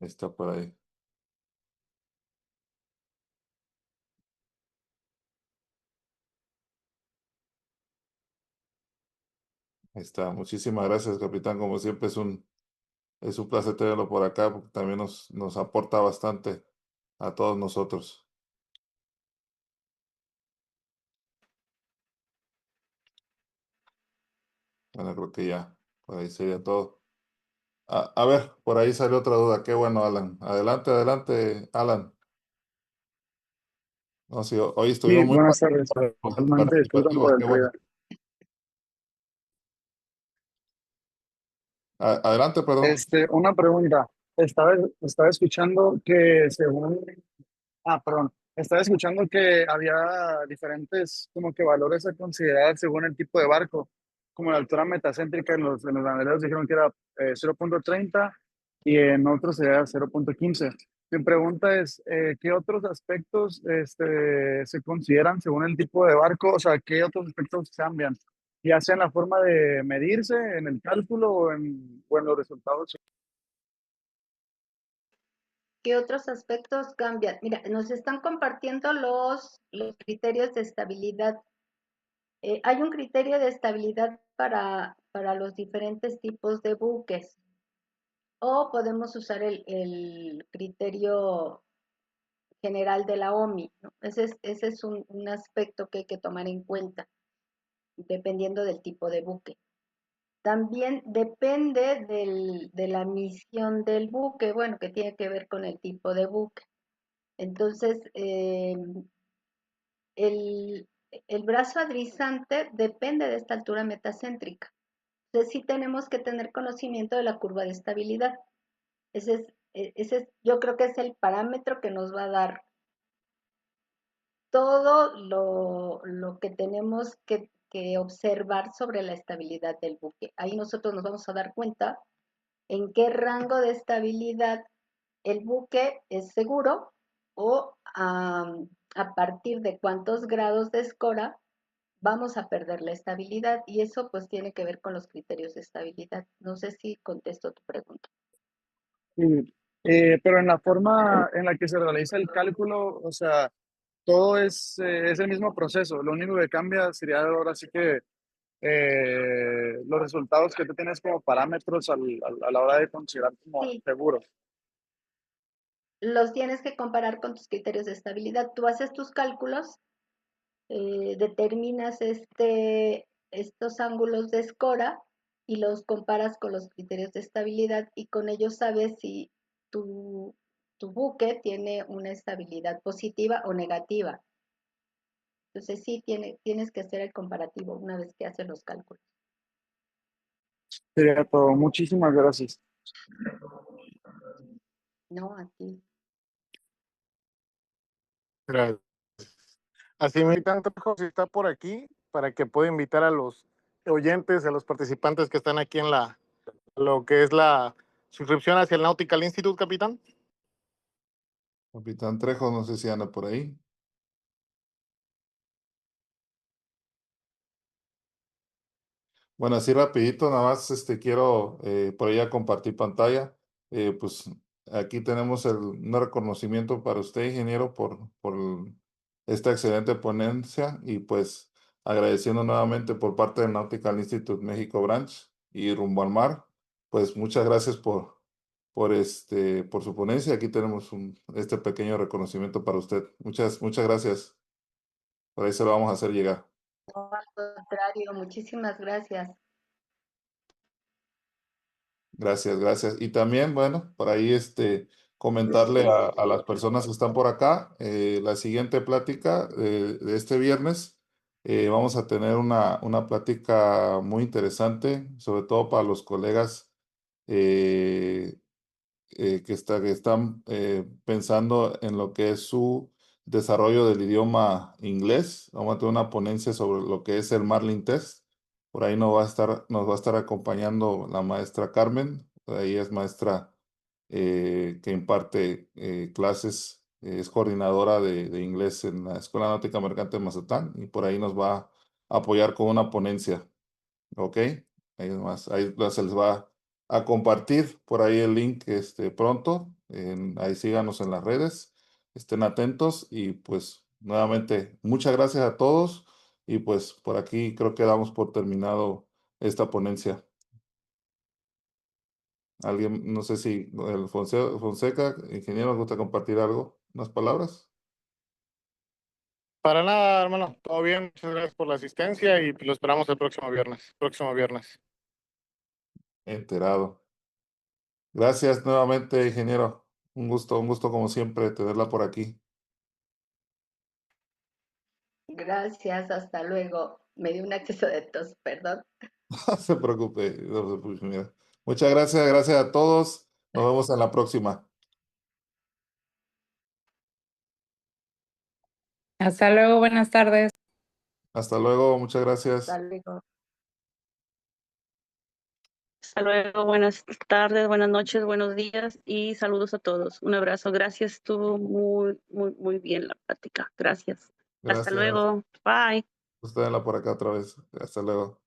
Está por ahí. Ahí está. Muchísimas gracias, capitán. Como siempre es un placer tenerlo por acá porque también nos aporta bastante a todos nosotros. Bueno, creo que ya, por ahí sería todo. A ver, por ahí salió otra duda. Qué bueno, Alan. Adelante, adelante, Alan. No, sí, hoy Sí, estuvimos muy buenas tardes. Totalmente disculpen participativos, por el qué bueno. ruido. Adelante, perdón. Una pregunta. Estaba escuchando que perdón. Estaba escuchando que había diferentes como que valores a considerar según el tipo de barco, como la altura metacéntrica en los bandereros dijeron que era 0.30 y en otros sería 0.15. Mi pregunta es, ¿qué otros aspectos se consideran según el tipo de barco? O sea, ¿qué otros aspectos cambian? Ya sea en la forma de medirse, en el cálculo o en los resultados. ¿Qué otros aspectos cambian? Mira, nos están compartiendo los criterios de estabilidad. Hay un criterio de estabilidad para los diferentes tipos de buques o podemos usar el criterio general de la OMI, ¿no? Ese es un aspecto que hay que tomar en cuenta dependiendo del tipo de buque. También depende de la misión del buque, bueno, que tiene que ver con el tipo de buque. Entonces, el, el brazo adrizante depende de esta altura metacéntrica. Entonces, sí tenemos que tener conocimiento de la curva de estabilidad. Yo creo que es el parámetro que nos va a dar todo lo que tenemos que observar sobre la estabilidad del buque. Ahí nosotros nos vamos a dar cuenta en qué rango de estabilidad el buque es seguro o a partir de cuántos grados de escora vamos a perder la estabilidad, y eso pues tiene que ver con los criterios de estabilidad. No sé si contesto tu pregunta. Sí. Pero en la forma en la que se realiza el cálculo, o sea, todo es el mismo proceso. Lo único que cambia sería ahora sí que los resultados que tú tienes como parámetros a la hora de considerar como Sí, seguros. los tienes que comparar con tus criterios de estabilidad. Tú haces tus cálculos, determinas estos ángulos de escora y los comparas con los criterios de estabilidad, y con ellos sabes si tu, tu buque tiene una estabilidad positiva o negativa. Entonces sí, tienes que hacer el comparativo una vez que haces los cálculos. Sería todo. Muchísimas gracias. No, aquí. Gracias. Así me tanto si está por aquí para que pueda invitar a los oyentes, a los participantes que están aquí en lo que es la suscripción hacia el Nautical Institute, capitán. Capitán Trejo, no sé si anda por ahí. Bueno, así rapidito, nada más quiero por ahí a compartir pantalla. Pues aquí tenemos un reconocimiento para usted, ingeniero, por esta excelente ponencia, y pues agradeciendo nuevamente por parte del Nautical Institute México Branch y Rumbo al Mar. Pues muchas gracias por su ponencia. Aquí tenemos este pequeño reconocimiento para usted. Muchas gracias. Por ahí se lo vamos a hacer llegar. No, al contrario, muchísimas gracias. Gracias. Y también, bueno, por ahí comentarle a las personas que están por acá, la siguiente plática de este viernes, vamos a tener una plática muy interesante, sobre todo para los colegas eh, que están pensando en lo que es su desarrollo del idioma inglés. Vamos a tener una ponencia sobre lo que es el Marlin Test. Por ahí nos va a estar acompañando la maestra Carmen. Ella es maestra que imparte clases, es coordinadora de inglés en la Escuela Náutica Mercante de Mazatlán, y por ahí nos va a apoyar con una ponencia. ¿Ok? Ahí se les va a compartir por ahí el link pronto. Ahí síganos en las redes, estén atentos, y pues nuevamente muchas gracias a todos, y pues por aquí creo que damos por terminado esta ponencia. Alguien, no sé si el Fonseca, ingeniero, ¿gusta compartir algo? ¿Unas palabras? Para nada, hermano. Todo bien. Muchas gracias por la asistencia y lo esperamos el próximo viernes. Enterado. Gracias nuevamente, ingeniero. Un gusto como siempre tenerla por aquí. Gracias, hasta luego. Me dio un acceso de tos, perdón. No se preocupe, no se preocupe, mira. Muchas gracias a todos. Nos vemos en la próxima. Hasta luego, buenas tardes. Hasta luego, muchas gracias. Hasta luego. Hasta luego, buenas tardes, buenas noches, buenos días y saludos a todos. Un abrazo, gracias, estuvo muy bien la plática. Gracias. Hasta Gracias. luego, bye. Usted por acá otra vez. Hasta luego.